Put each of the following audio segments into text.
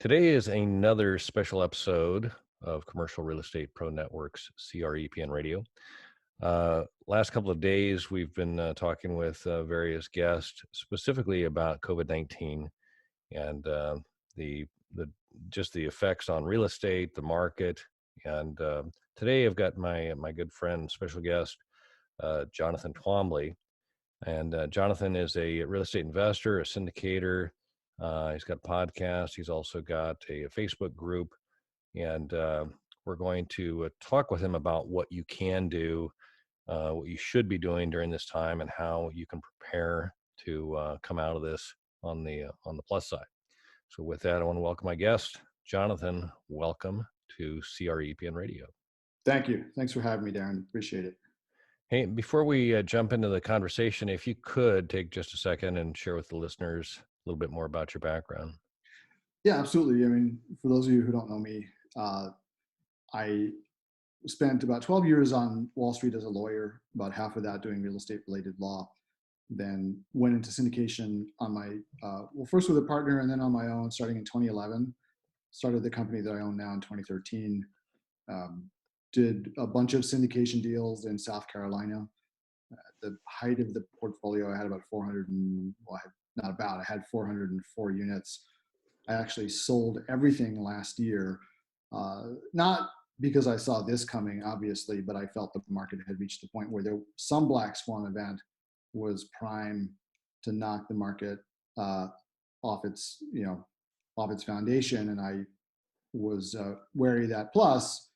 Today is another special episode of Commercial Real Estate Pro Network's CREPN Radio. Last couple of days, we've been talking with various guests specifically about COVID-19 and the the just the effects on real estate, the market, and today I've got my good friend, special guest, Jonathan Twombly. And Jonathan is a real estate investor, a syndicator. He's got a podcast. He's also got a Facebook group. And we're going to talk with him about what you can do, what you should be doing during this time, and how you can prepare to come out of this on the plus side. So with that, I want to welcome my guest, Jonathan. Welcome to CREPN Radio. Thank you. Thanks for having me, Darren. Appreciate it. Hey, before we jump into the conversation, if you could take just a second and share with the listeners a little bit more about your background. Yeah, absolutely. I mean, for those of you who don't know me, I spent about 12 years on Wall Street as a lawyer, about half of that doing real estate related law. Then went into syndication on my, first with a partner and then on my own starting in 2011. Started the company that I own now in 2013. Did a bunch of syndication deals in South Carolina. The height of the portfolio, I had about 400 and, well, I had 404 units. I actually sold everything last year, not because I saw this coming, obviously, but I felt the market had reached the point where some black swan event was prime to knock the market off its foundation, and I was wary of that. Plus,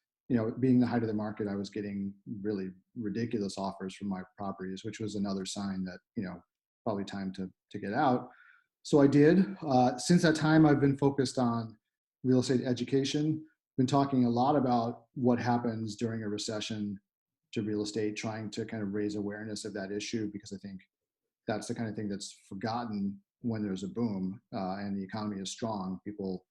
being the height of the market, I was getting really ridiculous offers from my properties, which was another sign that, probably time to get out. So I did. Since that time, I've been focused on real estate education. Been talking a lot about what happens during a recession to real estate, trying to kind of raise awareness of that issue, because I think that's the kind of thing that's forgotten when there's a boom and the economy is strong. People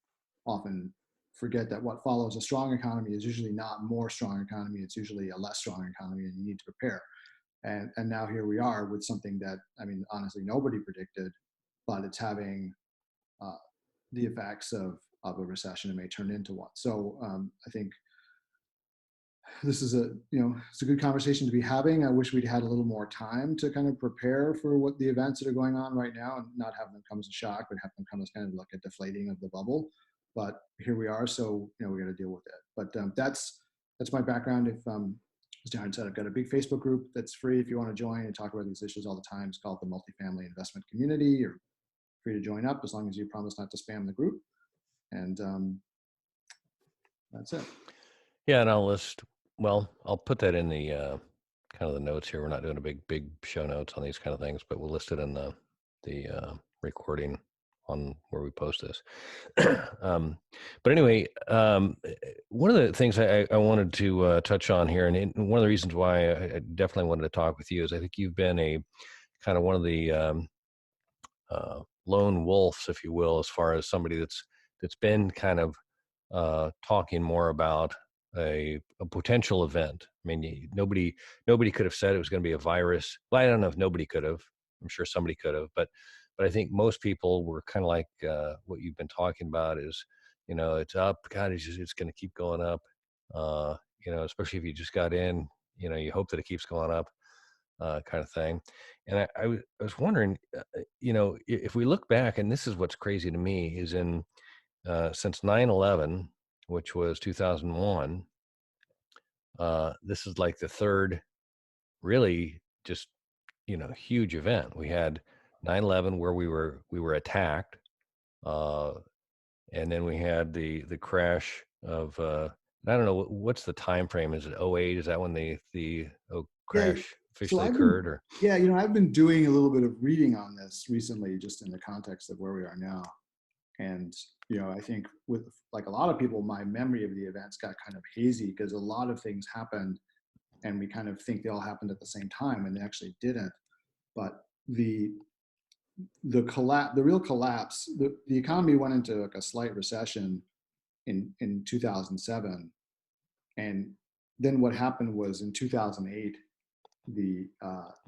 often forget that what follows a strong economy is usually not more strong economy. It's usually a less strong economy, and you need to prepare. And now here we are with something that, I mean, honestly, nobody predicted, but it's having the effects of a recession. It may turn into one. So I think this is it's a good conversation to be having. I wish we'd had a little more time to kind of prepare for what the events that are going on right now, and not have them come as a shock, but have them come as kind of like a deflating of the bubble. But here we are, so we got to deal with it. But that's my background. If as Darren said, I've got a big Facebook group that's free if you want to join and talk about these issues all the time. It's called the Multifamily Investment Community. You're free to join up as long as you promise not to spam the group. And that's it. Yeah, and I'll put that in the kind of the notes here. We're not doing a big show notes on these kind of things, but we'll list it in the recording on where we post this. But anyway, one of the things I wanted to touch on here, and one of the reasons why I definitely wanted to talk with you, is I think you've been a kind of one of the lone wolves, if you will, as far as somebody that's been kind of talking more about a potential event. I mean, nobody could have said it was going to be a virus. Well, I don't know if nobody could have. I'm sure somebody could have, but I think most people were kind of like what you've been talking about is, it's up. God, it's going to keep going up. Especially if you just got in, you hope that it keeps going up, kind of thing. And I was wondering, if we look back, and this is what's crazy to me, is since 9/11, which was 2001, this is like the third really just, huge event. We had 9/11 where we were attacked. And then we had the crash of, I don't know, what's the time frame? Is it '08? Is that when the Yeah. crash So officially occurred? Or I've been doing a little bit of reading on this recently, just in the context of where we are now. And, I think with like a lot of people, my memory of the events got kind of hazy because a lot of things happened and we kind of think they all happened at the same time, and they actually didn't. But the real collapse, the economy went into like a slight recession in 2007. And then what happened was in 2008,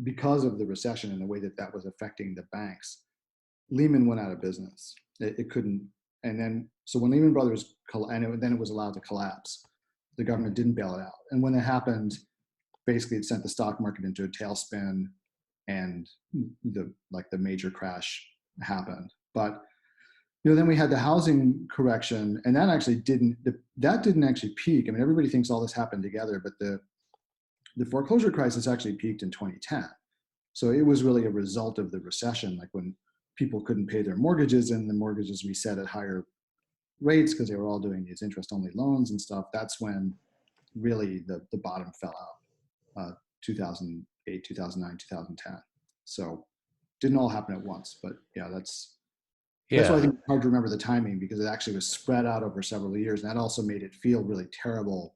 because of the recession and the way that was affecting the banks, Lehman went out of business. It couldn't And then, so when Lehman Brothers, then it was allowed to collapse, the government didn't bail it out. And when that happened, basically it sent the stock market into a tailspin, and the major crash happened. But then we had the housing correction, and that didn't actually peak. I mean, everybody thinks all this happened together, but the foreclosure crisis actually peaked in 2010. So it was really a result of the recession, like when people couldn't pay their mortgages and the mortgages reset at higher rates because they were all doing these interest-only loans and stuff. That's when really the bottom fell out, 2008, 2009, 2010. So didn't all happen at once, but yeah, that's why I Yeah, think it's hard to remember the timing, because it actually was spread out over several years. And that also made it feel really terrible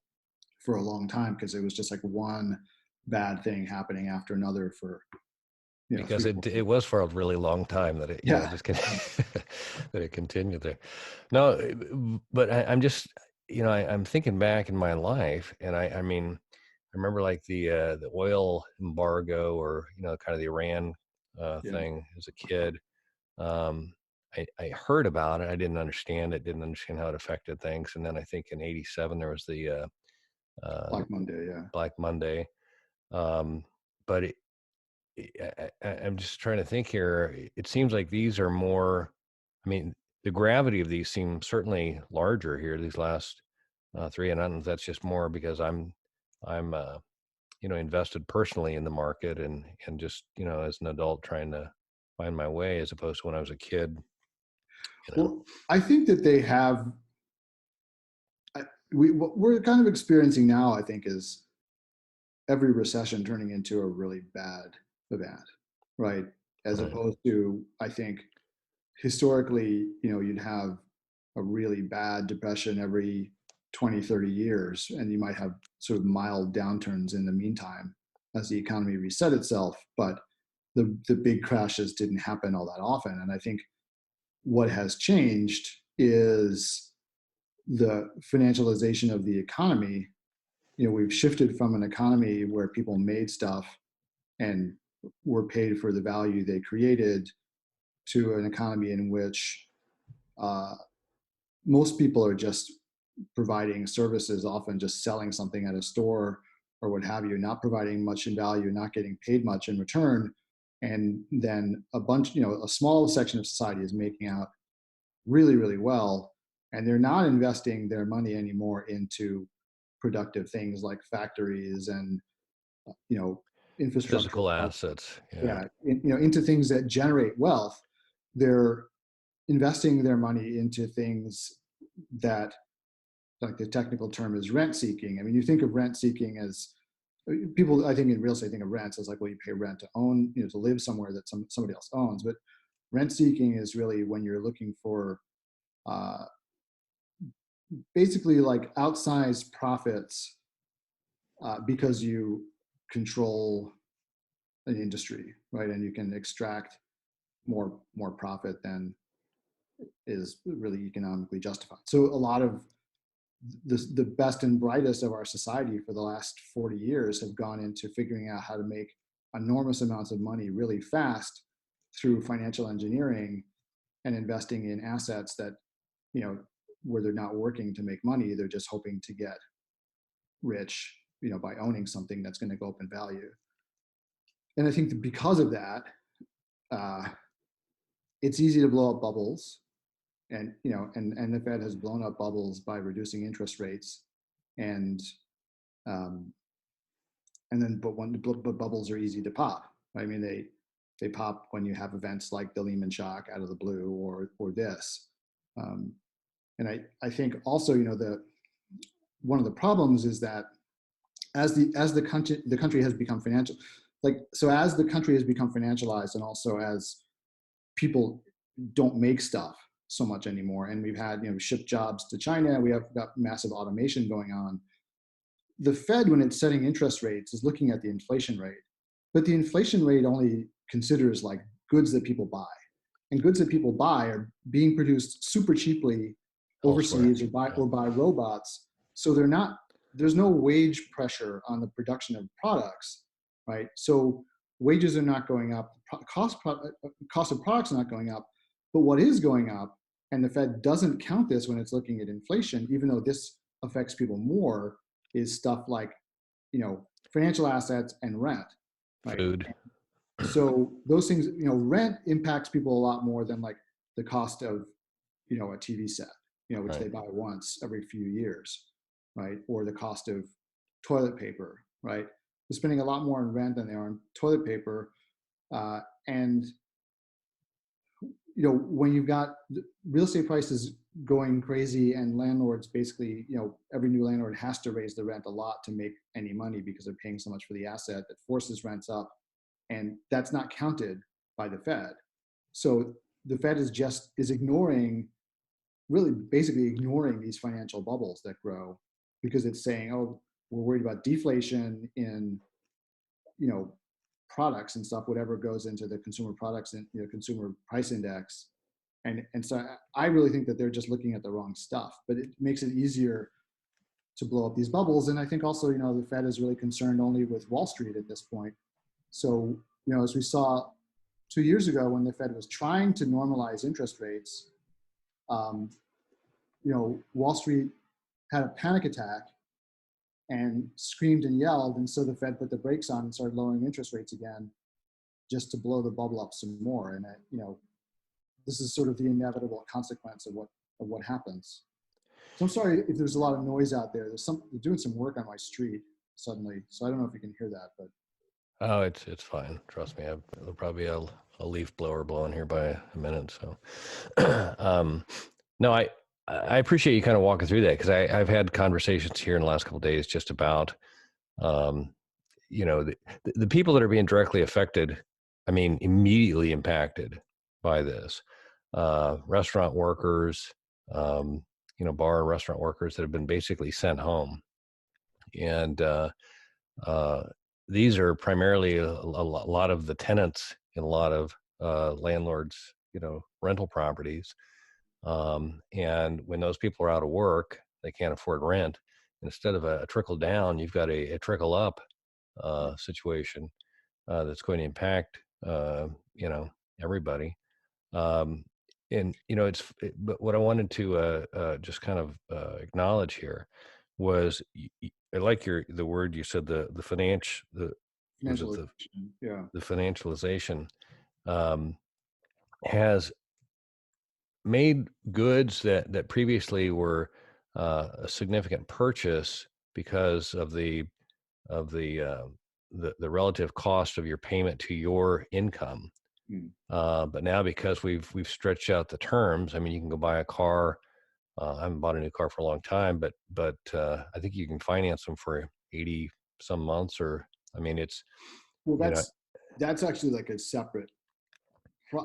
for a long time, because it was just like one bad thing happening after another for, because three, it 4 years. was for a really long time that it Yeah. just that it continued there. No, but I'm just I'm thinking back in my life, and I mean I remember like the oil embargo, or kind of the Iran Yeah. thing as a kid. Um, I heard about it. I didn't understand it. Didn't understand how it affected things. And then I think in '87 there was the uh, Black Monday. Yeah. Black Monday. Um, but I'm just trying to think here. It seems like these are more. I mean, the gravity of these seems certainly larger here. These last three, and I don't know if that's just more because I'm invested personally in the market, and just as an adult trying to find my way, as opposed to when I was a kid. You know, Well, I think that they have, what we're kind of experiencing now, I think, is every recession turning into a really bad event, right? As right? opposed to, I think, historically, you'd have a really bad depression every 20, 30 years, and you might have sort of mild downturns in the meantime as the economy reset itself. But the big crashes didn't happen all that often. And I think what has changed is the financialization of the economy. We've shifted from an economy where people made stuff and were paid for the value they created, to an economy in which uh, most people are just providing services, often just selling something at a store or what have you, not providing much in value, not getting paid much in return. And then a small section of society is making out really, really well. And they're not investing their money anymore into productive things like factories and, you know, infrastructure. Physical assets. Yeah. Yeah, into things that generate wealth. They're investing their money into things that, like the technical term is rent seeking. I mean, you think of rent seeking as, people, I think in real estate think of rents as like, well, you pay rent to own, to live somewhere that somebody else owns. But rent seeking is really when you're looking for uh, basically like outsized profits, because you control an industry, right? And you can extract more profit than is really economically justified. So a lot of the best and brightest of our society for the last 40 years have gone into figuring out how to make enormous amounts of money really fast through financial engineering and investing in assets that, where they're not working to make money, they're just hoping to get rich, by owning something that's going to go up in value. And I think that because of that, uh, it's easy to blow up bubbles. And and the Fed has blown up bubbles by reducing interest rates, and um, but bubbles are easy to pop. Right? I mean, they pop when you have events like the Lehman shock out of the blue, or this. Um, and I think also, the one of the problems is that as the country has become financial, as the country has become financialized, and also as people don't make stuff so much anymore, and we've had, ship jobs to China, we have got massive automation going on. The Fed, when it's setting interest rates, is looking at the inflation rate, but the inflation rate only considers like goods that people buy, and goods that people buy are being produced super cheaply Elsewhere. overseas, or by Yeah. or by robots. So they're not there's no wage pressure on the production of products, right? So wages are not going up, cost of products are not going up, but what is going up and the Fed doesn't count this when it's looking at inflation, even though this affects people more, is stuff like, financial assets and rent, right? Food. So those things, rent impacts people a lot more than like the cost of, a TV set, which Right. they buy once every few years, right? Or the cost of toilet paper, right? They're spending a lot more on rent than they are on toilet paper. And when you've got real estate prices going crazy and landlords basically, every new landlord has to raise the rent a lot to make any money because they're paying so much for the asset that forces rents up. And that's not counted by the Fed. So the Fed is ignoring, really basically ignoring these financial bubbles that grow because it's saying, oh, we're worried about deflation in, you know, products and stuff, whatever goes into the consumer products and consumer price index. And so I really think that they're just looking at the wrong stuff, but it makes it easier to blow up these bubbles. And I think also, the Fed is really concerned only with Wall Street at this point. So, as we saw 2 years ago when the Fed was trying to normalize interest rates, um, Wall Street had a panic attack and screamed and yelled. And so the Fed put the brakes on and started lowering interest rates again just to blow the bubble up some more. And, this is sort of the inevitable consequence of what happens. So I'm sorry if there's a lot of noise out there. They're doing some work on my street suddenly. So I don't know if you can hear that, but Oh, it's fine. Trust me. There'll probably be a leaf blower blowing here by a minute. So, no, I appreciate you kind of walking through that because I've had conversations here in the last couple of days just about, um, the people that are being directly affected. I mean, immediately impacted by this. Restaurant workers, bar and restaurant workers that have been basically sent home, and uh, these are primarily a lot of the tenants in a lot of landlords, rental properties. And when those people are out of work, they can't afford rent. Instead of a trickle down, you've got a trickle up situation that's going to impact, everybody. Um, and but what I wanted to just kind of acknowledge here was I like the word you said, the finance the was it financialization, yeah. the financialization um, has made goods that previously were a significant purchase because of the relative cost of your payment to your income. Mm. But now because we've stretched out the terms, I mean, you can go buy a car. I haven't bought a new car for a long time, but I think you can finance them for 80 some months, or I mean, it's Well, you know, that's actually like a separate.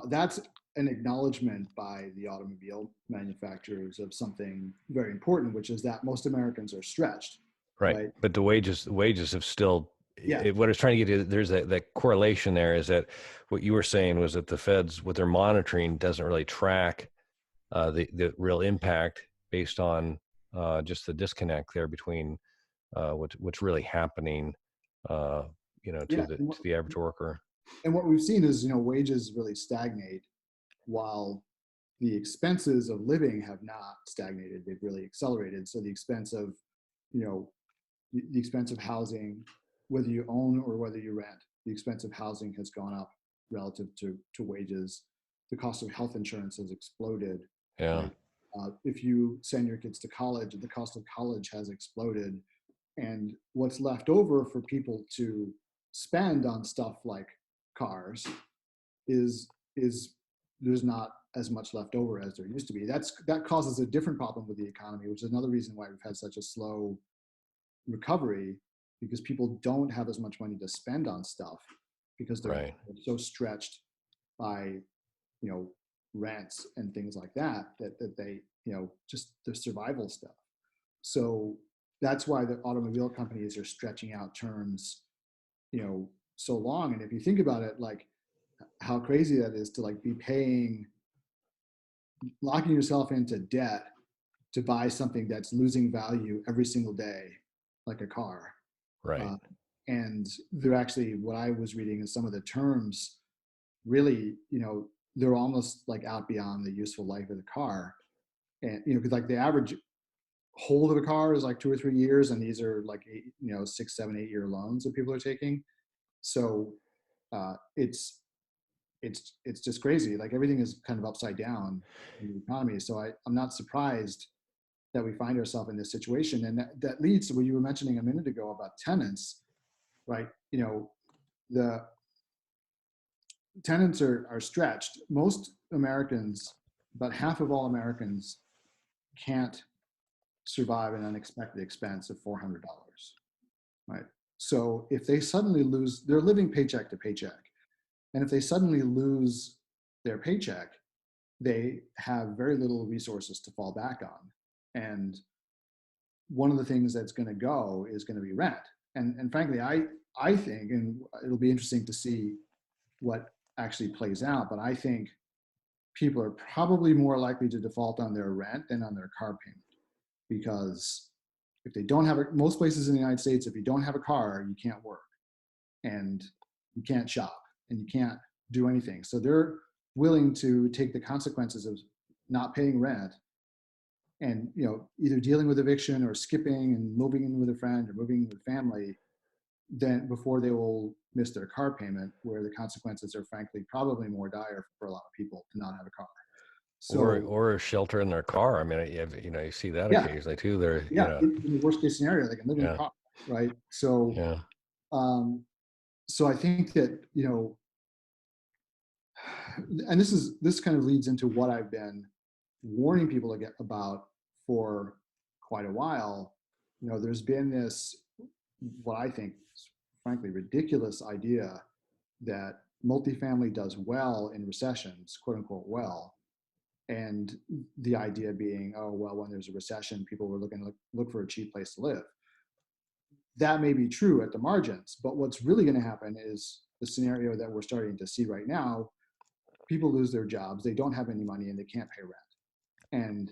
That's an acknowledgement by the automobile manufacturers of something very important, which is that most Americans are stretched, right. right? But the wages have still. Yeah, What I was trying to get to, there's that correlation there. Is that what you were saying was that the Feds, what they're monitoring, doesn't really track the real impact based on just the disconnect there between what's really happening, uh, yeah. to the average worker. And what we've seen is, wages really stagnate while the expenses of living have not stagnated. They've really accelerated. So the expense of, you know, the expense of housing, whether you own or whether you rent, the expense of housing has gone up relative to wages. The cost of health insurance has exploded, Yeah, right? If you send your kids to college, the cost of college has exploded. And what's left over for people to spend on stuff like cars is there's not as much left over as there used to be. That causes a different problem with the economy, which is another reason why we've had such a slow recovery, because people don't have as much money to spend on stuff because they're right. so stretched by rents and things like that they just the survival stuff. So that's why the automobile companies are stretching out terms so long. And if you think about it, like how crazy that is to like be paying, locking yourself into debt to buy something that's losing value every single day, like a car. Right. Uh, and they're actually, what I was reading is some of the terms really, they're almost like out beyond the useful life of the car. And, you know, because like the average hold of a car is like 2 or 3 years, and these are like 6, 7, 8 year loans that people are taking. So it's just crazy. Like everything is kind of upside down in the economy. So I'm not surprised that we find ourselves in this situation. And that leads to what you were mentioning a minute ago about tenants, right? You know, the tenants are stretched. Most Americans, about half of all Americans, can't survive an unexpected expense of $400, right? So if they suddenly lose, they're living paycheck to paycheck. And if they suddenly lose their paycheck, they have very little resources to fall back on. And one of the things that's going to go is going to be rent. And frankly, I think, and it'll be interesting to see what actually plays out, but I think people are probably more likely to default on their rent than on their car payment. Because if they don't have most places in the United States, if you don't have a car, you can't work and you can't shop and you can't do anything. So they're willing to take the consequences of not paying rent and, you know, either dealing with eviction or skipping and moving in with a friend or moving in with family, then before they will miss their car payment, where the consequences are frankly probably more dire for a lot of people to not have a car. So or shelter in their car. I mean, you see that yeah, occasionally too. They're, yeah, in the worst case scenario, they can live in a yeah, car, right? So yeah. um, so I think that, you know, and this kind of leads into what I've been warning people about for quite a while. You know, there's been this, what I think is frankly ridiculous idea that multifamily does well in recessions, quote unquote well. And the idea being, oh well, when there's a recession, people were looking to look for a cheap place to live. That may be true at the margins, but what's really going to happen is the scenario that we're starting to see right now. People lose their jobs, they don't have any money, and they can't pay rent. And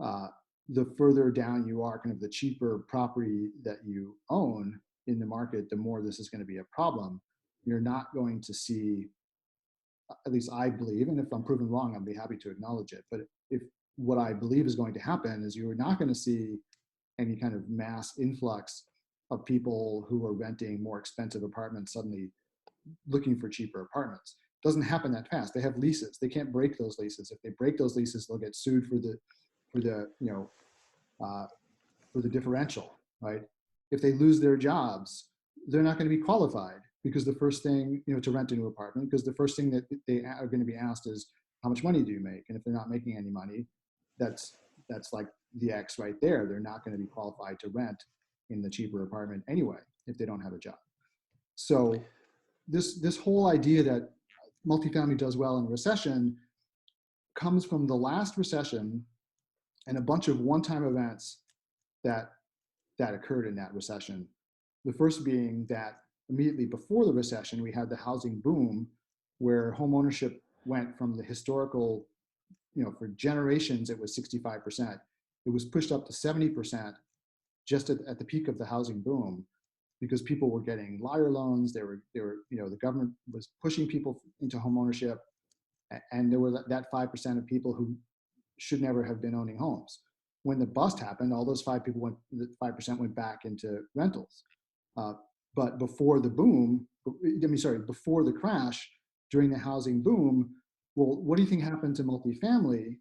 uh, the further down you are, kind of the cheaper property that you own in the market, the more this is going to be a problem. You're not going to see, at least I believe, and if I'm proven wrong, I'll be happy to acknowledge it. But if what I believe is going to happen is you're not going to see any kind of mass influx of people who are renting more expensive apartments suddenly looking for cheaper apartments. It doesn't happen that fast. They have leases. They can't break those leases. If they break those leases, they'll get sued for the uh, for the differential, right? If they lose their jobs, they're not going to be qualified because the first thing, to rent a new apartment, because the first thing that they are going to be asked is, how much money do you make? And if they're not making any money, that's like the X right there. They're not going to be qualified to rent in the cheaper apartment anyway if they don't have a job. So this whole idea that multifamily does well in recession comes from the last recession and a bunch of one-time events that occurred in that recession. The first being that immediately before the recession, we had the housing boom, where home ownership went from the historical, for generations it was 65%. It was pushed up to 70% just at the peak of the housing boom, because people were getting liar loans. The government was pushing people into home ownership, and there were that 5% of people who should never have been owning homes. When the bust happened, all those 5% went back into rentals. Uh, but before the boom, before the crash, during the housing boom, well, what do you think happened to multifamily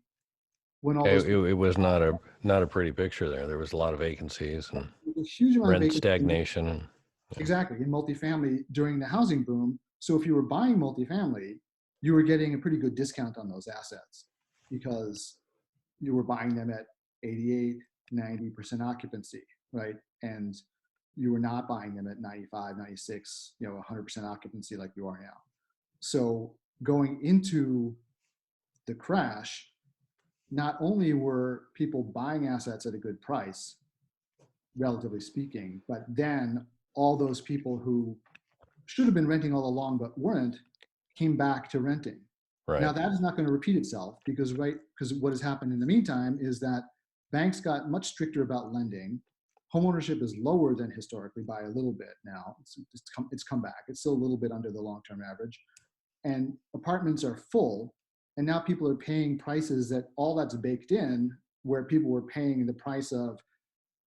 when all those people, It was not a pretty picture there. There was a lot of vacancies and a huge amount of rent vacancy stagnation. And yeah. exactly in multifamily during the housing boom? So if you were buying multifamily, you were getting a pretty good discount on those assets because you were buying them at 88, 90% occupancy, right? And you were not buying them at 95, 96, 100% occupancy like you are now. So going into the crash, not only were people buying assets at a good price, relatively speaking, but then all those people who should have been renting all along but weren't came back to renting. Now Right. that is not going to repeat itself because what has happened in the meantime is that banks got much stricter about lending. Homeownership is lower than historically by a little bit now. It's come back. It's still a little bit under the long-term average, and apartments are full. And now people are paying prices that all that's baked in, where people were paying the price of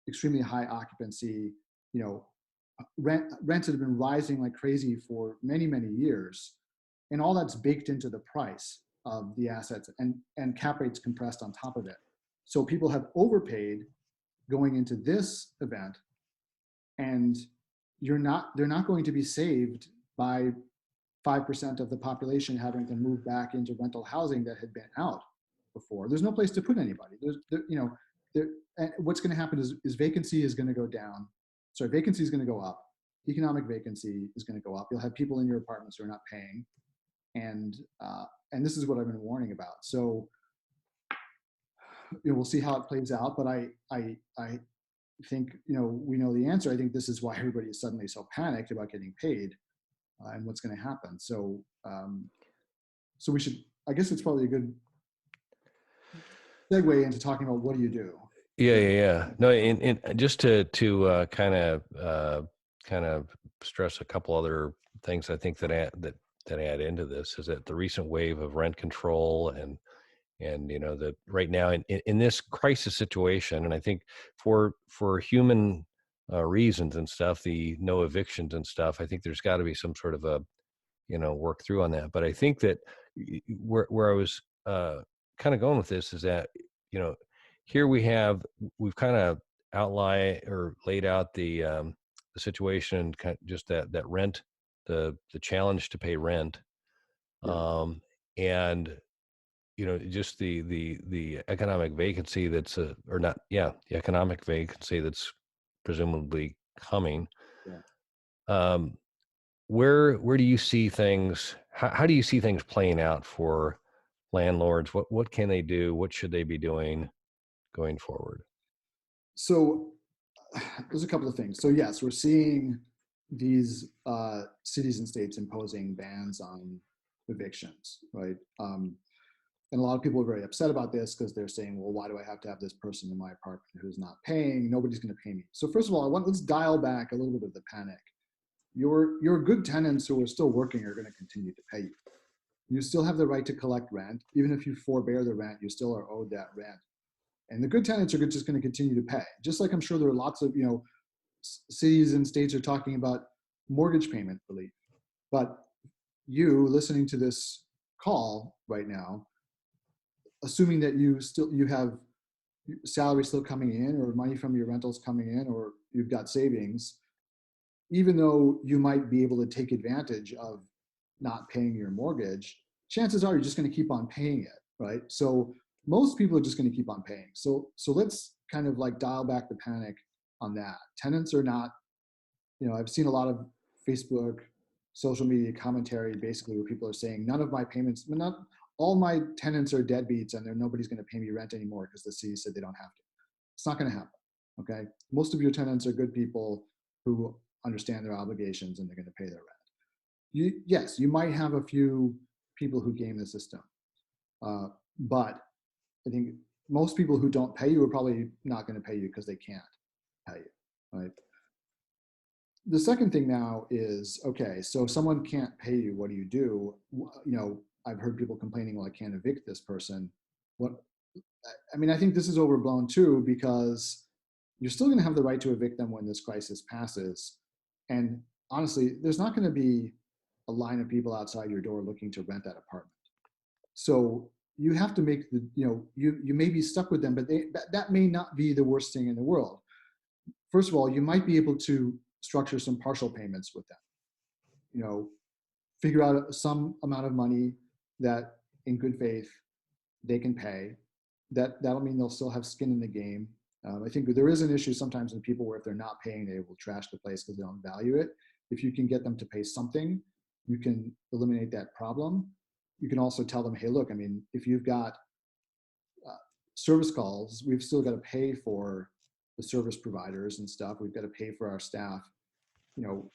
extremely high occupancy, you know, rents have been rising like crazy for many, many years. And all that's baked into the price of the assets, and cap rates compressed on top of it. So people have overpaid going into this event, and they're not going to be saved by 5% of the population having to move back into rental housing that had been out before. There's no place to put anybody. And what's going to happen is vacancy is going to go down. Sorry, vacancy is going to go up. Economic vacancy is going to go up. You'll have people in your apartments who are not paying, and this is what I've been warning about. So we'll see how it plays out. But I think we know the answer. I think this is why everybody is suddenly so panicked about getting paid and what's going to happen. So so we should. I guess it's probably a good segue into talking about what do you do. Yeah. No, and just to kind of stress a couple other things I think that add into this is that the recent wave of rent control and that right now in this crisis situation, and I think for human reasons and stuff, the no evictions and stuff, I think there's got to be some sort of a work through on that. But I think that where I was kind of going with this is that here we've kind of outlined or laid out the situation and kind of just that rent, the challenge to pay rent, Yeah. and just the economic vacancy that's or not, yeah, the economic vacancy that's presumably coming. Yeah. Um, where do you see things? How do you see things playing out for landlords? What can they do? What should they be doing going forward? So there's a couple of things. So yes, we're seeing these cities and states imposing bans on evictions, right? And a lot of people are very upset about this because they're saying, well, why do I have to have this person in my apartment who's not paying? Nobody's going to pay me. So first of all, let's dial back a little bit of the panic. Your good tenants who are still working are going to continue to pay you. You still have the right to collect rent. Even if you forbear the rent, you still are owed that rent. And the good tenants are just going to continue to pay. Just like I'm sure there are lots of, cities and states are talking about mortgage payment relief. But you listening to this call right now, assuming that you have salary still coming in, or money from your rentals coming in, or you've got savings, even though you might be able to take advantage of not paying your mortgage, chances are you're just going to keep on paying it, right? So most people are just going to keep on paying. So let's kind of like dial back the panic on that. Tenants are not, I've seen a lot of Facebook, social media commentary basically where people are saying none of my payments, not all my tenants are deadbeats and nobody's going to pay me rent anymore because the city said they don't have to. It's not going to happen. Okay. Most of your tenants are good people who understand their obligations and they're going to pay their rent. Yes, you might have a few people who game the system. But I think most people who don't pay you are probably not going to pay you because they can't pay you, right? The second thing now is, okay, so if someone can't pay you, what do you do? I've heard people complaining, well, I can't evict this person. What? I mean, I think this is overblown too, because you're still going to have the right to evict them when this crisis passes. And honestly, there's not going to be a line of people outside your door looking to rent that apartment. So you have to make you may be stuck with them, but that may not be the worst thing in the world. First of all, you might be able to structure some partial payments with them. Figure out some amount of money that in good faith they can pay. That'll mean they'll still have skin in the game. I think there is an issue sometimes in people where if they're not paying, they will trash the place because they don't value it. If you can get them to pay something, you can eliminate that problem. You can also tell them, hey, look, I mean, if you've got service calls, we've still got to pay for the service providers and stuff. We've got to pay for our staff. You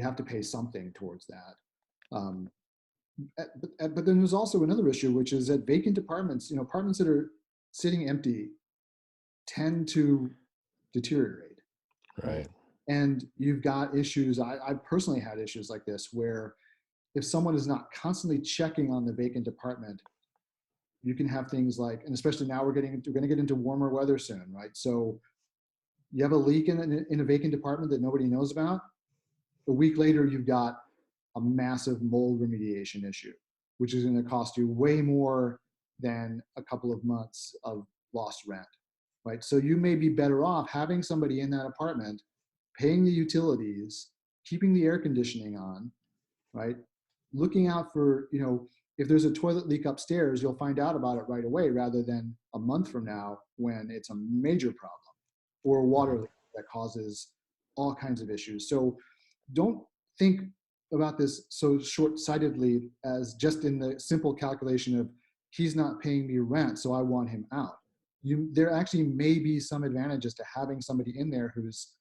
have to pay something towards that. But then there's also another issue, which is that vacant apartments, apartments that are sitting empty tend to deteriorate. Right. And you've got issues. I've personally had issues like this where if someone is not constantly checking on the vacant apartment, You can have things like, and especially now we're going to get into warmer weather soon, right? So you have a leak in a vacant apartment that nobody knows about. A week later, you've got a massive mold remediation issue, which is going to cost you way more than a couple of months of lost rent, right? So you may be better off having somebody in that apartment, paying the utilities, keeping the air conditioning on, right? Looking out for, if there's a toilet leak upstairs, you'll find out about it right away rather than a month from now when it's a major problem, or a water leak that causes all kinds of issues. So don't think about this so short-sightedly as just in the simple calculation of he's not paying me rent, so I want him out. There actually may be some advantages to having somebody in there who's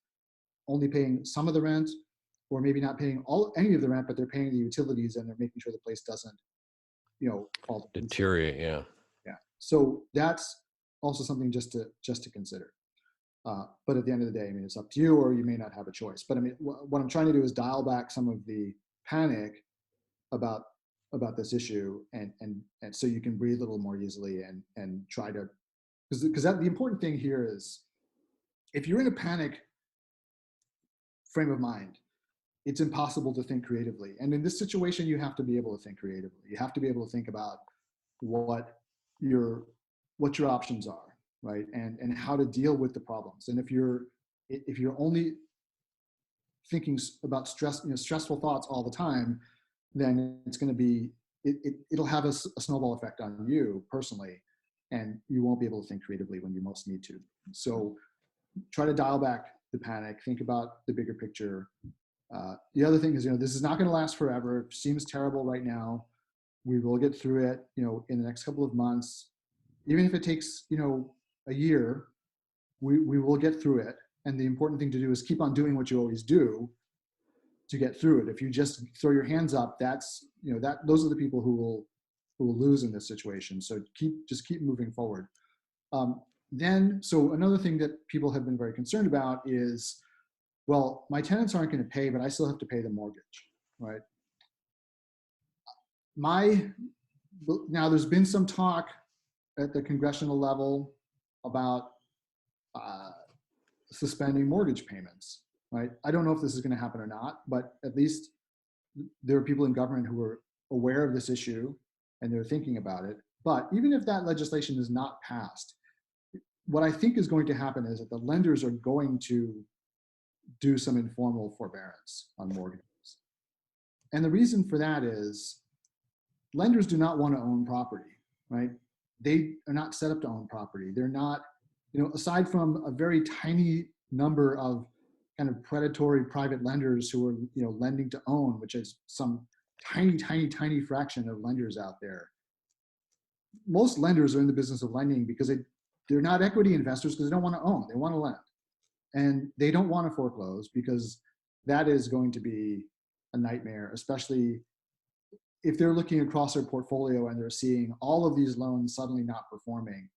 only paying some of the rent, or maybe not paying any of the rent, but they're paying the utilities and they're making sure the place doesn't, fall to pieces. Deteriorate, yeah. Yeah. So that's also something just to consider. But at the end of the day, I mean, it's up to you, or you may not have a choice. But I mean, what I'm trying to do is dial back some of the panic about this issue, and so you can breathe a little more easily and try to, because the important thing here is, if you're in a panic frame of mind, it's impossible to think creatively. And in this situation, you have to be able to think creatively. You have to be able to think about what your options are, right? And how to deal with the problems. And if you're only thinking about stressful thoughts all the time, then it's going to be, it'll have a snowball effect on you personally, and you won't be able to think creatively when you most need to. So try to dial back the panic, think about the bigger picture. The other thing is, this is not going to last forever. It seems terrible right now. We will get through it, in the next couple of months. Even if it takes, a year, we will get through it. And the important thing to do is keep on doing what you always do to get through it. If you just throw your hands up, that's, those are the people who will lose in this situation. So just keep moving forward. So another thing that people have been very concerned about is, well, my tenants aren't going to pay, but I still have to pay the mortgage, right? Now there's been some talk at the congressional level about suspending mortgage payments, right? I don't know if this is going to happen or not, but at least there are people in government who are aware of this issue and they're thinking about it. But even if that legislation is not passed, what I think is going to happen is that the lenders are going to do some informal forbearance on mortgages. And the reason for that is lenders do not want to own property, right? They are not set up to own property. They're not, aside from a very tiny number of kind of predatory private lenders who are, lending to own, which is some tiny fraction of lenders out there. Most lenders are in the business of lending because they're not equity investors, because they don't want to own, they want to lend. And they don't want to foreclose, because that is going to be a nightmare, especially if they're looking across their portfolio and they're seeing all of these loans suddenly not performing.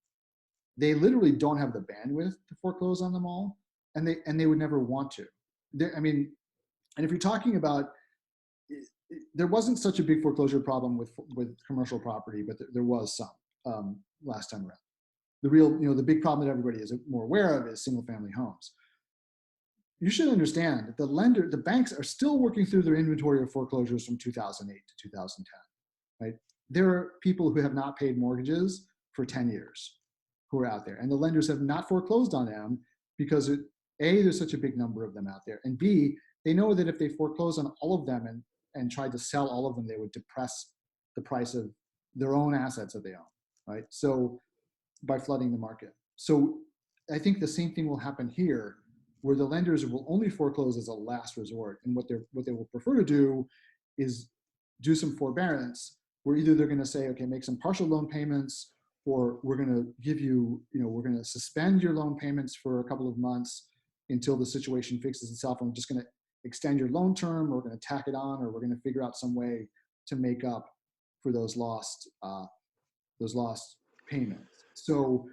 They literally don't have the bandwidth to foreclose on them all, and they would never want to. And if you're talking about, there wasn't such a big foreclosure problem with commercial property, but there was some last time around. The real, the big problem that everybody is more aware of is single family homes. You should understand that the banks are still working through their inventory of foreclosures from 2008 to 2010, right? There are people who have not paid mortgages for 10 years who are out there, and the lenders have not foreclosed on them because A, there's such a big number of them out there, and B, they know that if they foreclose on all of them and tried to sell all of them, they would depress the price of their own assets that they own, right? So by flooding the market. So I think the same thing will happen here, where the lenders will only foreclose as a last resort. And what they will prefer to do is do some forbearance, where either they're going to say, okay, make some partial loan payments, or we're going to give you, we're going to suspend your loan payments for a couple of months until the situation fixes itself. And we're just going to extend your loan term, or we're going to tack it on, or we're going to figure out some way to make up for those lost payments. So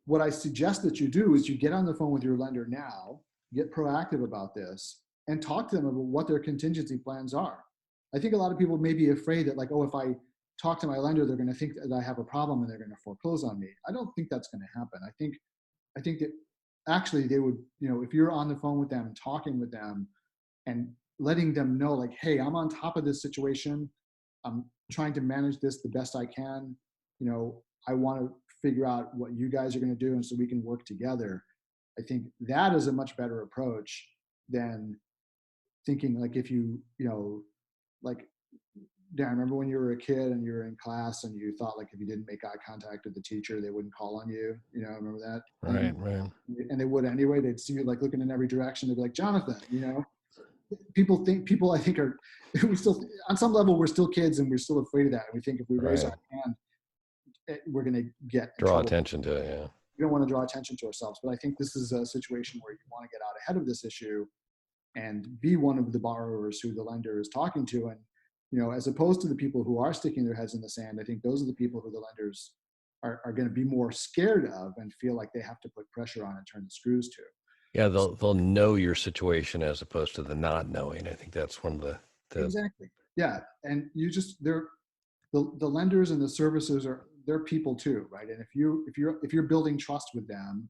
what I suggest that you do is you get on the phone with your lender now, get proactive about this, and talk to them about what their contingency plans are. I think a lot of people may be afraid that, like, oh, if I talk to my lender, they're going to think that I have a problem and they're going to foreclose on me. I don't think that's going to happen. I think that actually they would, if you're on the phone with them and talking with them and letting them know like, hey, I'm on top of this situation. I'm trying to manage this the best I can. I want to figure out what you guys are going to do and so we can work together. I think that is a much better approach than thinking like if like, yeah, I remember when you were a kid and you were in class and you thought like if you didn't make eye contact with the teacher, they wouldn't call on you. Remember that? Right, right. And they would anyway. They'd see you like looking in every direction. They'd be like, Jonathan, people I think are, we still, on some level, we're still kids and we're still afraid of that. And we think if we raise Right. our hand, we're going to get in Draw trouble. attention to it. Yeah. We don't want to draw attention to ourselves. But I think this is a situation where you want to get out ahead of this issue and be one of the borrowers who the lender is talking to. And, as opposed to the people who are sticking their heads in the sand, I think those are the people who the lenders are going to be more scared of and feel like they have to put pressure on and turn the screws to. Yeah, they'll know your situation as opposed to the not knowing. I think that's one of the Exactly. Yeah. And the lenders and the servicers they're people too, right? And if you're building trust with them,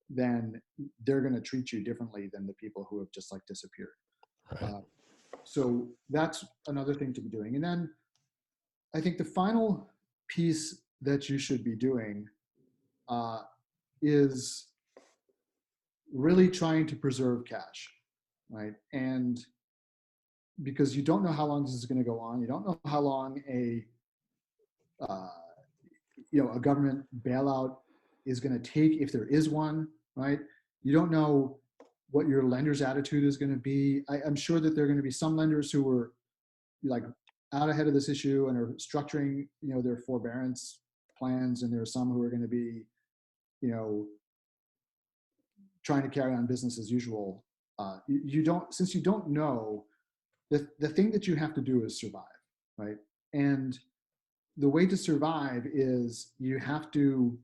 then they're going to treat you differently than the people who have just like disappeared. right. So that's another thing to be doing. And then I think the final piece that you should be doing is really trying to preserve cash, right? And because you don't know how long this is going to go on, you don't know how long uh, a government bailout is going to take if there is one, right? You don't know what your lender's attitude is going to be. I'm sure that there are going to be some lenders who were like out ahead of this issue and are structuring, their forbearance plans, and there are some who are going to be, trying to carry on business as usual. Since you don't know, the thing that you have to do is survive, right? And the way to survive is you have to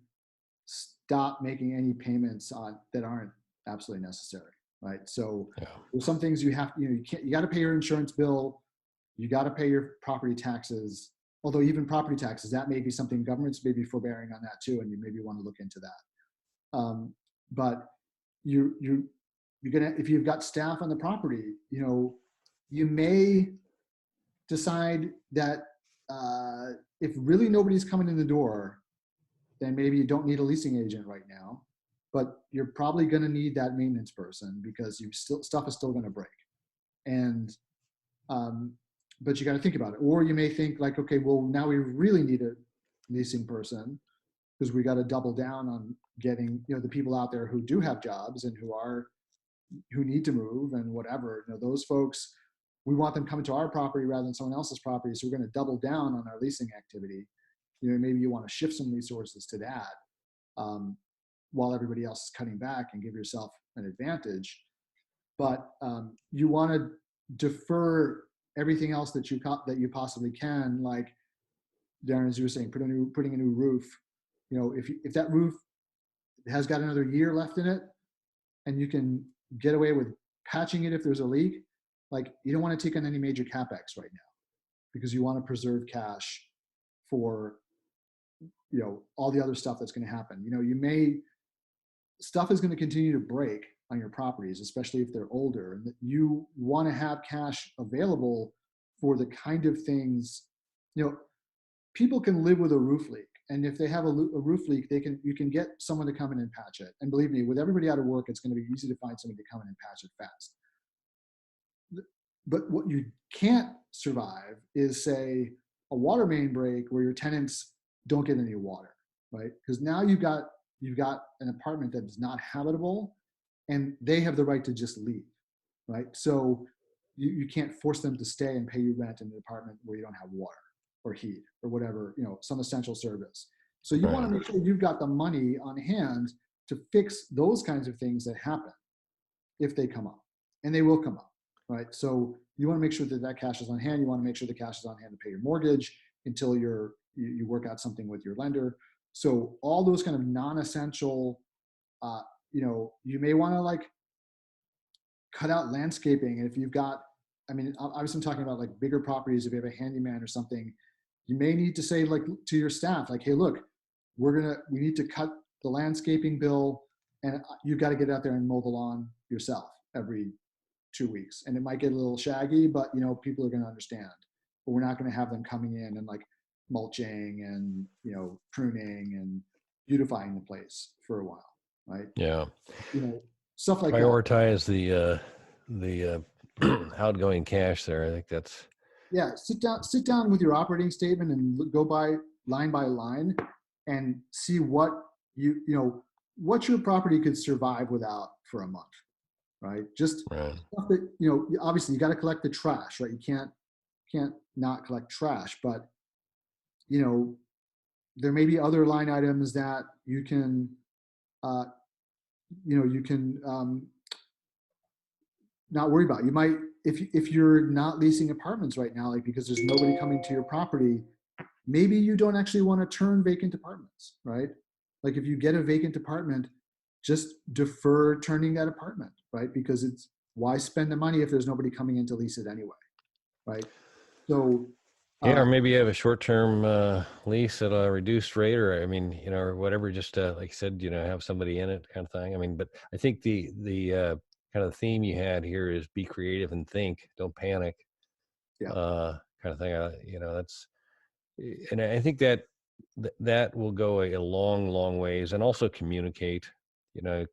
stop making any payments that aren't absolutely necessary, right? So Yeah. there's some things you got to pay your insurance bill, you got to pay your property taxes. Although even property taxes, that may be something governments may be forbearing on that too, and you maybe want to look into that. But you're gonna, if you've got staff on the property, you may decide that if really nobody's coming in the door, then maybe you don't need a leasing agent right now, but you're probably going to need that maintenance person because stuff is still going to break. And but you got to think about it. Or you may think like, okay, well now we really need a leasing person because we got to double down on getting the people out there who do have jobs and who need to move and whatever. Those folks, we want them coming to our property rather than someone else's property. So we're going to double down on our leasing activity. Maybe you want to shift some resources to that while everybody else is cutting back and give yourself an advantage. But you want to defer everything else that you possibly can, like Darren, as you were saying, putting a new roof. If that roof has got another year left in it, and you can get away with patching it if there's a leak, like you don't want to take on any major capex right now because you want to preserve cash for all the other stuff that's going to happen. Stuff is going to continue to break on your properties, especially if they're older, and that you want to have cash available for the kind of things. People can live with a roof leak, and if they have a roof leak, you can get someone to come in and patch it. And believe me, with everybody out of work, it's going to be easy to find somebody to come in and patch it fast. But what you can't survive is, say, a water main break where your tenants don't get any water, right? Because now you've got an apartment that is not habitable, and they have the right to just leave, right? So you can't force them to stay and pay you rent in an apartment where you don't have water or heat or whatever, some essential service. So you want to make sure you've got the money on hand to fix those kinds of things that happen if they come up, and they will come up, right? So you want to make sure that cash is on hand. You want to make sure the cash is on hand to pay your mortgage until you work out something with your lender. So all those kind of non-essential, you may want to like cut out landscaping. And if you've got, obviously I'm talking about like bigger properties. If you have a handyman or something, you may need to say like to your staff, like, hey, look, we need to cut the landscaping bill, and you've got to get out there and mow the lawn yourself every 2 weeks. And it might get a little shaggy, but people are going to understand. But we're not going to have them coming in and like mulching and pruning and beautifying the place for a while, right? Yeah. You know, stuff like that. Prioritize the outgoing cash there. I think that's Yeah, sit down with your operating statement and go by line and see what your property could survive without for a month, right? Just right. stuff that, obviously you got to collect the trash, right? You can't not collect trash, but you know, there may be other line items that you can, uh, you can not worry about. You might, if you're not leasing apartments right now, like because there's nobody coming to your property, maybe you don't actually want to turn vacant apartments, right? Like if you get a vacant apartment, just defer turning that apartment, right? Because it's why spend the money if there's nobody coming in to lease it anyway, right? So, Yeah, uh, or maybe you have a short-term lease at a reduced rate, or I mean, or whatever. Just like you said, have somebody in it, kind of thing. I mean, but I think the kind of theme you had here is be creative and think, don't panic, yeah, kind of thing. That's, and I think that that will go a long, long ways, and also communicate.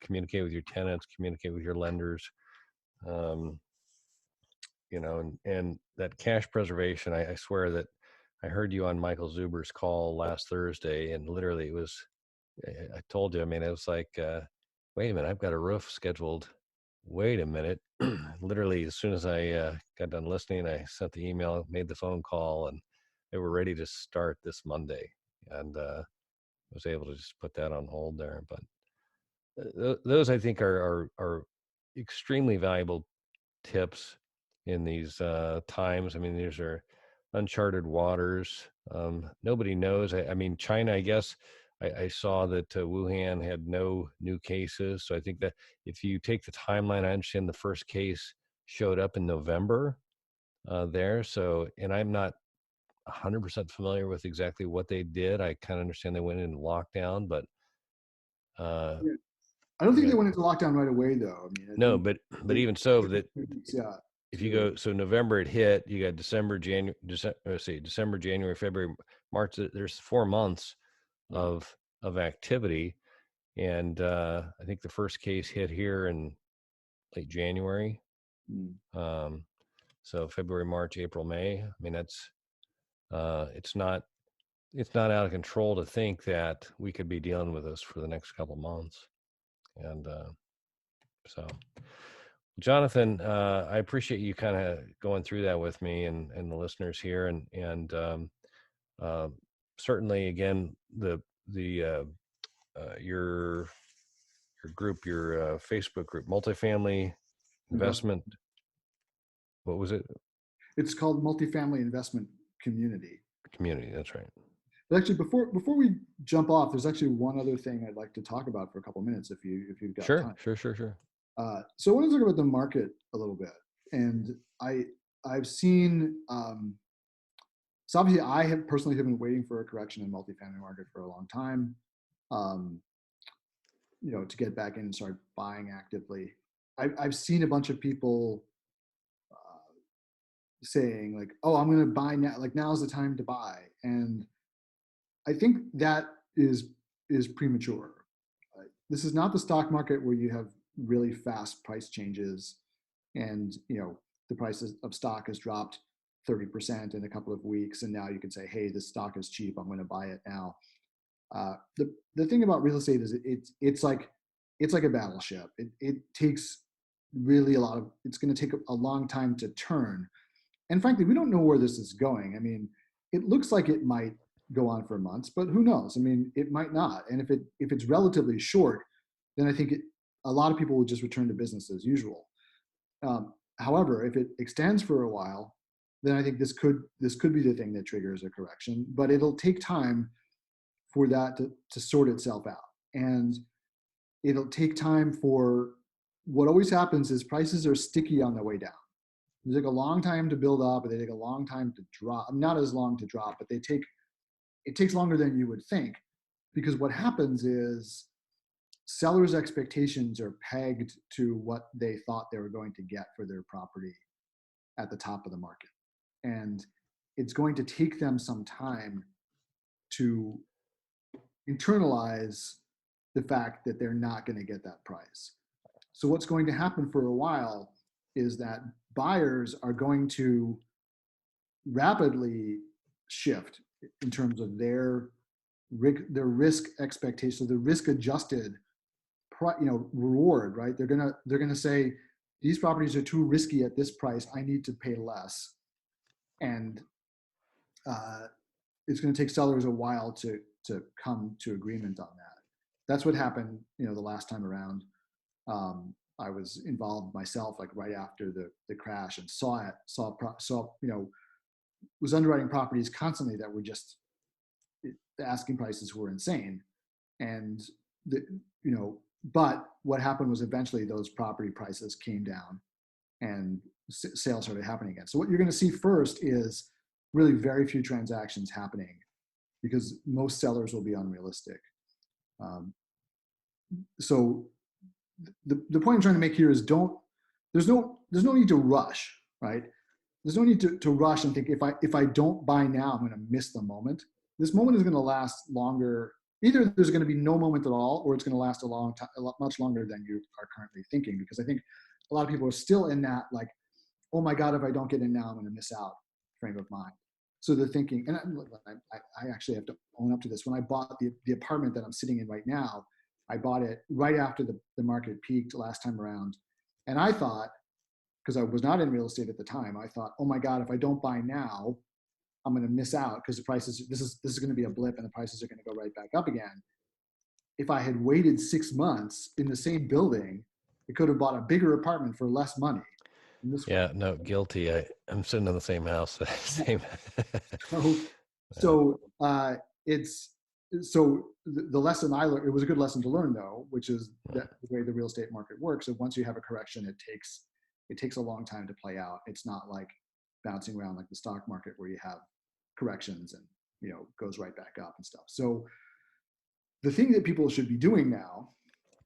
Communicate with your tenants, communicate with your lenders. Um, and that cash preservation, I swear that I heard you on Michael Zuber's call last Thursday, and literally it was, I told you, I mean, it was like, wait a minute, I've got a roof scheduled. Wait a minute. Literally, as soon as I got done listening, I sent the email, made the phone call, and they were ready to start this Monday. And was able to just put that on hold there. But those I think are extremely valuable tips in these times. I mean, these are uncharted waters. Nobody knows. I mean, China, I guess I saw that Wuhan had no new cases. So I think that if you take the timeline, I understand the first case showed up in November there. So, and I'm not 100% familiar with exactly what they did. I kind of understand they went into lockdown, but uh, yeah. I don't think yeah, they went into lockdown right away, though. I mean, I no, think but they even so, took a that few weeks, yeah, if you to go, so November it hit, you got December, January, December, let's see, December, January, February, March. There's 4 months yeah. of activity, and I think the first case hit here in late January. Mm. Um, so February, March, April, May. I mean, that's it's not out of control to think that we could be dealing with this for the next couple months, and so. Jonathan, I appreciate you kind of going through that with me and the listeners here, and uh, certainly again the your group, your Facebook group, Multifamily Investment. Investment. What was it? It's called Multifamily Investment Community. Community. That's right. But actually, before we jump off, there's actually one other thing I'd like to talk about for a couple minutes, if you've got Sure, time. sure, sure, sure. So I want to talk about the market a little bit, and I've seen. So obviously, I have personally have been waiting for a correction in multifamily market for a long time. Um, to get back in and start buying actively. I've seen a bunch of people saying like, "Oh, I'm going to buy now. Like now's the time to buy," and I think that is premature. This is not the stock market where you have really fast price changes, and the price of stock has dropped 30% in a couple of weeks, and now you can say, "Hey, this stock is cheap. I'm going to buy it now." The thing about real estate is it's like a battleship. It takes really a lot of. It's going to take a long time to turn, and frankly, we don't know where this is going. I mean, it looks like it might go on for months, but who knows? I mean, it might not. And if it's relatively short, then I think a lot of people will just return to business as usual. However, if it extends for a while, then I think this could be the thing that triggers a correction. But it'll take time for that to sort itself out, and it'll take time for what always happens is prices are sticky on the way down. They take a long time to build up, and they take a long time to drop. Not as long to drop, but it takes longer than you would think, because what happens is sellers' expectations are pegged to what they thought they were going to get for their property at the top of the market. And it's going to take them some time to internalize the fact that they're not going to get that price. So what's going to happen for a while is that buyers are going to rapidly shift in terms of their risk expectations, so the risk adjusted reward, right? They're gonna say these properties are too risky at this price. I need to pay less, and uh, it's going to take sellers a while to come to agreement on that. That's what happened, the last time around. I was involved myself, like right after the crash, and saw was underwriting properties constantly that were just the asking prices were insane, and the but what happened was eventually those property prices came down and sales started happening again. So what you're going to see first is really very few transactions happening because most sellers will be unrealistic. Um, so the point I'm trying to make here is there's no need to rush, right? There's no need to rush and think if I don't buy now, I'm going to miss the moment. This moment is going to last longer. Either there's going to be no moment at all, or it's going to last a long time, much longer than you are currently thinking. Because I think a lot of people are still in that, like, oh my God, if I don't get in now, I'm going to miss out frame of mind. So they're thinking, and I actually have to own up to this. When I bought the apartment that I'm sitting in right now, I bought it right after the market peaked last time around. And I thought, because I was not in real estate at the time, I thought, oh my God, if I don't buy now, I'm going to miss out because the prices, this is going to be a blip and the prices are going to go right back up again. If I had waited 6 months in the same building, I could have bought a bigger apartment for less money in this one. Yeah, no, guilty. I'm sitting in the same house. Same. So, Yeah. so it's so the lesson I learned. It was a good lesson to learn, though, which is that the way the real estate market works. So once you have a correction, it takes a long time to play out. It's not like bouncing around like the stock market where you have corrections and goes right back up and stuff. So the thing that people should be doing now,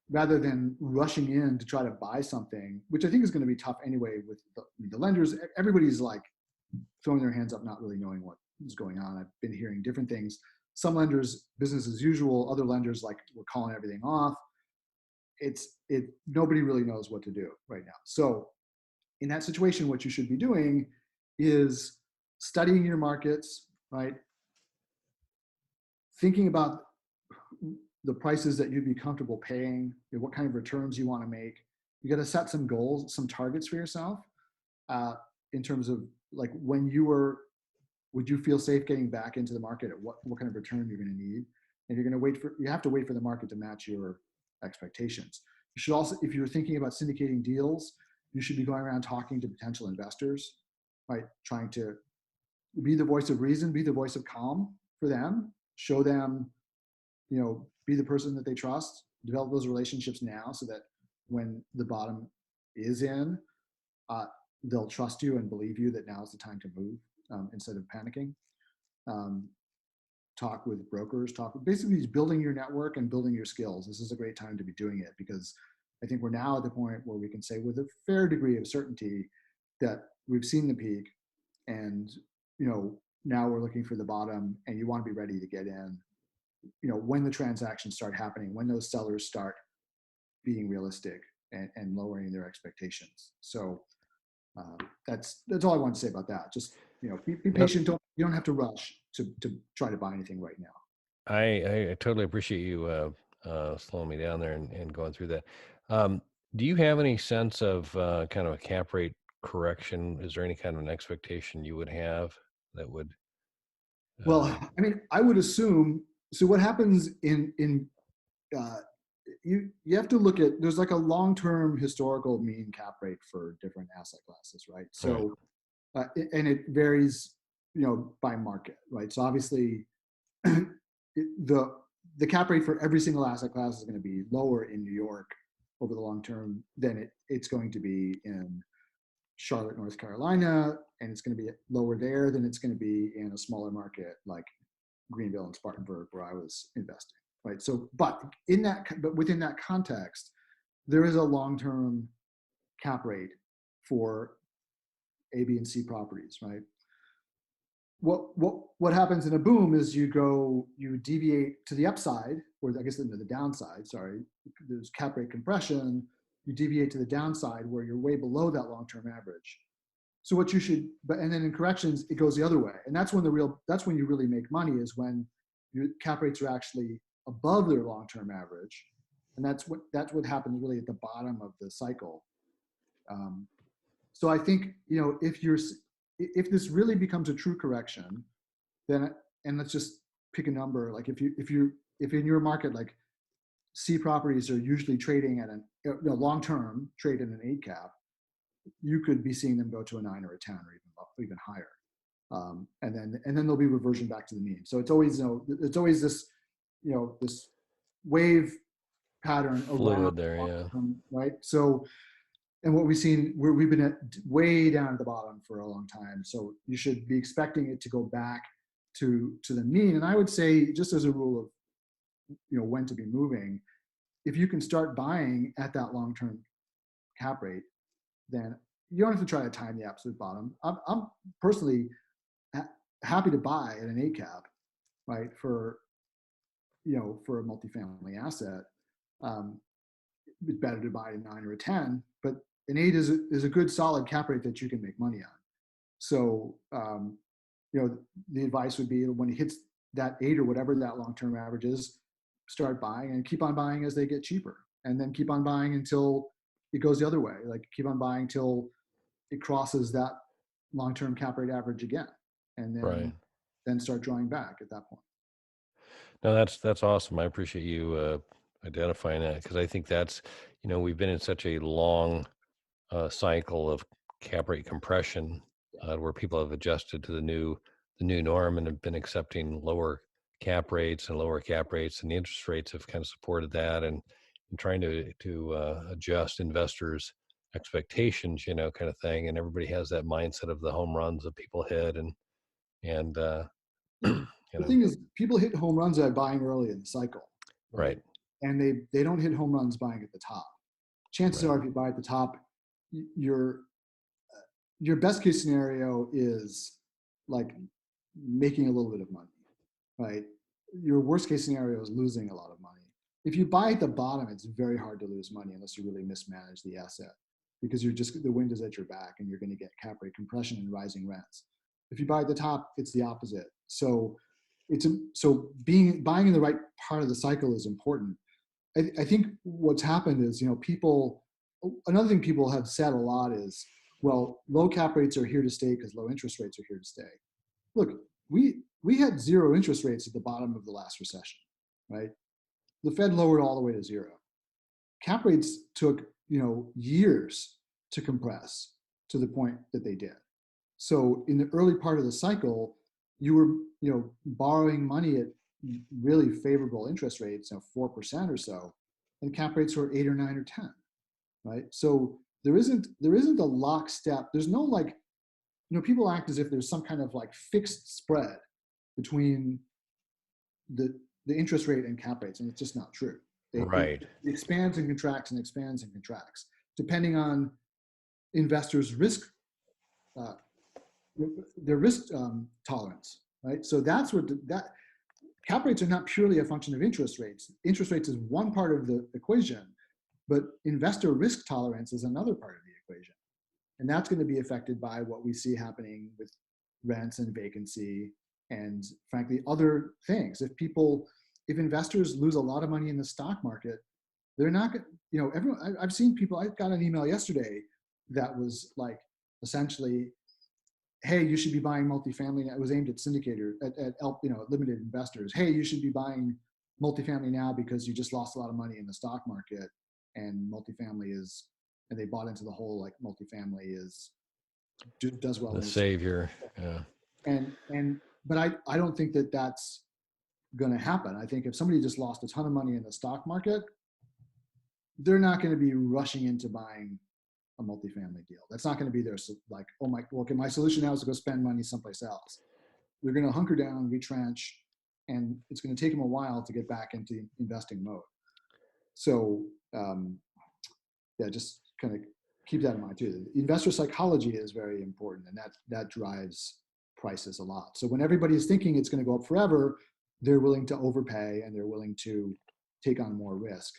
rather than rushing in to try to buy something, which I think is going to be tough anyway with the lenders, everybody's like throwing their hands up, not really knowing what is going on. I've been hearing different things. Some lenders, business as usual. Other lenders, like, we're calling everything off. Nobody really knows what to do right now. So in that situation, what you should be doing is studying your markets, right? Thinking about the prices that you'd be comfortable paying, what kind of returns you want to make. You got to set some goals, some targets for yourself in terms of, like, would you feel safe getting back into the market at what kind of return you're going to need, and you have to wait for the market to match your expectations. You should also, if you're thinking about syndicating deals, you should be going around talking to potential investors, right? Trying to be the voice of reason, be the voice of calm for them, show them, be the person that they trust, develop those relationships now so that when the bottom is in, uh, they'll trust you and believe you that now is the time to move instead of panicking. Um, talk with brokers, basically building your network and building your skills. This is a great time to be doing it because I think we're now at the point where we can say with a fair degree of certainty that we've seen the peak, and now we're looking for the bottom, and you want to be ready to get in when the transactions start happening, when those sellers start being realistic and lowering their expectations. So that's all I want to say about that. Just be No, patient. You don't have to rush to try to buy anything right now. I totally appreciate you slowing me down there and going through that. Um, do you have any sense of kind of a cap rate correction? Is there any kind of an expectation you would have that would? Well, Uh, I mean, I would assume. So what happens in uh, you have to look at, there's like a long-term historical mean cap rate for different asset classes, right? right, So and it varies, by market, right? So obviously, the cap rate for every single asset class is going to be lower in New York over the long term than it's going to be in Charlotte, North Carolina, and it's going to be lower there than it's going to be in a smaller market like Greenville and Spartanburg, where I was investing, right? So, but within that context, there is a long-term cap rate for A, B, and C properties, right? What happens in a boom is you deviate to the upside, or I guess the downside. Sorry, there's cap rate compression. You deviate to the downside where you're way below that long-term average. So what you should, and then in corrections, it goes the other way, and that's when you really make money, is when your cap rates are actually above their long-term average, and that's what happens really at the bottom of the cycle. Um, so I think, if this really becomes a true correction, then, and let's just pick a number, like if in your market, like C properties are usually trading at long term trade at an 8 cap, you could be seeing them go to a 9 or a 10 or even higher. And then there'll be reversion back to the mean. So it's always this this wave pattern around, Fluid there, yeah. right? So, and what we've seen, we've been at way down at the bottom for a long time. So you should be expecting it to go back to the mean. And I would say, just as a rule of when to be moving, if you can start buying at that long-term cap rate, then you don't have to try to time the absolute bottom. I'm personally happy to buy at an 8 cap, right, for a multifamily asset. It's better to buy a 9 or a 10, but an 8 is a good solid cap rate that you can make money on. So the advice would be, when it hits that 8 or whatever that long-term average is, start buying and keep on buying as they get cheaper, and then keep on buying until it goes the other way. Like, keep on buying till it crosses that long-term cap rate average again, and Right. then start drawing back at that point. No, that's awesome. I appreciate you identifying that, because I think that's, we've been in such a long cycle of cap rate compression, where people have adjusted to the new norm and have been accepting lower cap rates and lower cap rates, and the interest rates have kind of supported that, and trying to adjust investors' expectations, kind of thing. And everybody has that mindset of the home runs that people hit, and you The know, thing is, people hit home runs by buying early in the cycle, right? right, And they don't hit home runs buying at the top. Chances right, are, if you buy at the top, your your best case scenario is like making a little bit of money, right? Your worst case scenario is losing a lot of money. If you buy at the bottom, it's very hard to lose money unless you really mismanage the asset, because the wind is at your back and you're going to get cap rate compression and rising rents. If you buy at the top, it's the opposite. So buying in the right part of the cycle is important. I think what's happened is, another thing people have said a lot is, well, low cap rates are here to stay because low interest rates are here to stay. Look, we had zero interest rates at the bottom of the last recession, right? The Fed lowered all the way to zero. Cap rates took, years to compress to the point that they did. So in the early part of the cycle, you were, borrowing money at really favorable interest rates, 4% or so, and cap rates were 8 or 9 or 10, right? So there isn't a lockstep. There's no, like, people act as if there's some kind of like fixed spread between the interest rate and cap rates, and it's just not true. It right. expands and contracts and expands and contracts depending on investors' risk, uh, their risk tolerance, right? So that's what that cap rates are not purely a function of interest rates. Interest rates is one part of the equation, but investor risk tolerance is another part of the equation. And that's going to be affected by what we see happening with rents and vacancy, and frankly, other things. If investors lose a lot of money in the stock market, they're not going to, everyone, I've seen people, I got an email yesterday that was like, essentially, hey, you should be buying multifamily. It was aimed at syndicator, at limited investors. Hey, you should be buying multifamily now because you just lost a lot of money in the stock market, and multifamily is, and they bought into the whole, like, multifamily does well The in recession. savior, yeah. But I don't think that that's going to happen. I think if somebody just lost a ton of money in the stock market, they're not going to be rushing into buying a multifamily deal. That's not going to be their like, oh my, okay, my solution now is to go spend money someplace else. They're going to hunker down, retrench, and it's going to take them a while to get back into investing mode. So yeah, just kind of keep that in mind too. Investor psychology is very important, and that drives prices a lot. So when everybody is thinking it's going to go up forever, they're willing to overpay and they're willing to take on more risk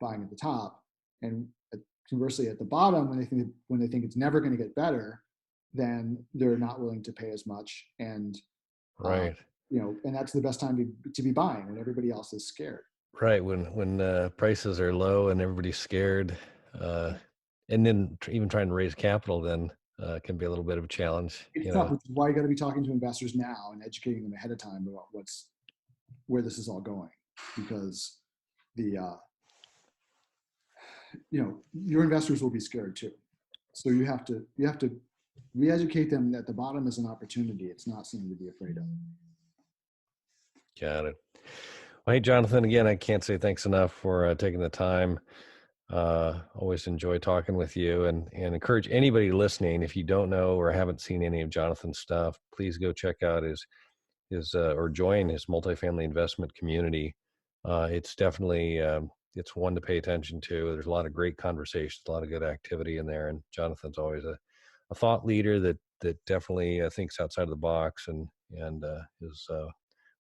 buying at the top. And conversely, at the bottom, when they think it's never going to get better, then they're not willing to pay as much. And Right. and that's the best time to be buying when everybody else is scared. Right. When prices are low and everybody's scared, uh, and then even trying to raise capital then can be a little bit of a challenge. It's tough, which is why you got to be talking to investors now and educating them ahead of time about where this is all going, because the your investors will be scared too. So you have to re-educate them that the bottom is an opportunity. It's not something to be afraid of. Got it. Well, hey, Jonathan, again, I can't say thanks enough for taking the time. Always enjoy talking with you, and encourage anybody listening, if you don't know or haven't seen any of Jonathan's stuff, please go check out his or join his multifamily investment community. It's definitely it's one to pay attention to. There's a lot of great conversations, a lot of good activity in there, and Jonathan's always a thought leader that definitely thinks outside of the box and is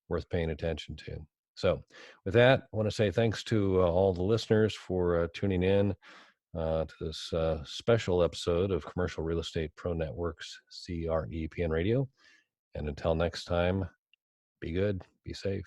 worth paying attention to. So with that, I want to say thanks to all the listeners for tuning in to this special episode of Commercial Real Estate Pro Network's CREPN Radio. And until next time, be good, be safe.